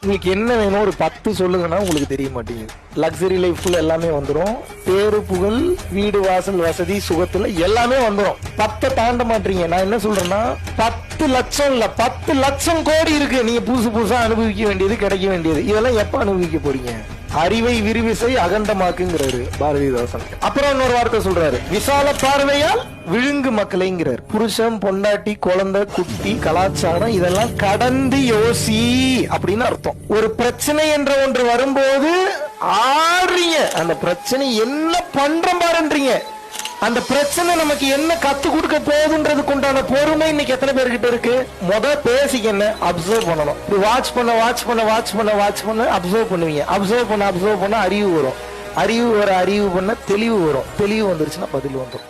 உங்களுக்கு என்ன வேணும் ஒரு 10 சொல்லுங்கன்னா உங்களுக்கு தெரிய மாட்டேங்குது. லக்ஸரி லைஃப்ல எல்லாமே வந்துடும். பேரு புகழ் வீடு வாசல் வசதி சுகத்துல எல்லாமே வந்துடும். 10 தாண்ட மாட்டீங்க. நான் என்ன சொல்றேன்னா 10 லட்சம் இல்ல 10 லட்சம் கோடி இருக்கு. நீங்க புதுசு புதுசா அனுபவிக்க வேண்டியது கிடைக்க வேண்டியது. இதெல்லாம் எப்ப அனுபவிக்க போறீங்க? அறிவை விரிவிசை அகண்டமாக்குங்கிறாரு பாரதிதாசன். அப்புறம் இன்னொரு வார்த்தை சொல்றாரு, விசால பார்வையால் விழுங்கு மக்களைங்கிறார். புருஷன் பொண்டாட்டி குழந்தை குட்டி கலாச்சாரம் இதெல்லாம் கடந்து யோசி அப்படின்னு அர்த்தம். ஒரு பிரச்சனை என்ற ஒன்று வரும்போது ஆடுறீங்க, அந்த பிரச்சனை என்ன பண்றோம் பாருன்றீங்க. அந்த பிரச்சனை நமக்கு என்ன கத்து கொடுக்க போகுதுன்றதுக்கு உண்டான பொறுமை இன்னைக்கு எத்தனை பேர்கிட்ட இருக்கு? பேசிக்க அப்சர்வ் பண்ணணும். வாட்ச் பண்ண அப்சர்வ் பண்ணுவீங்க. அப்சர்வ் பண்ண அறிவு வரும். அறிவு பண்ண தெளிவு வரும். தெளிவு வந்துருச்சுன்னா பதில் வந்துடும்.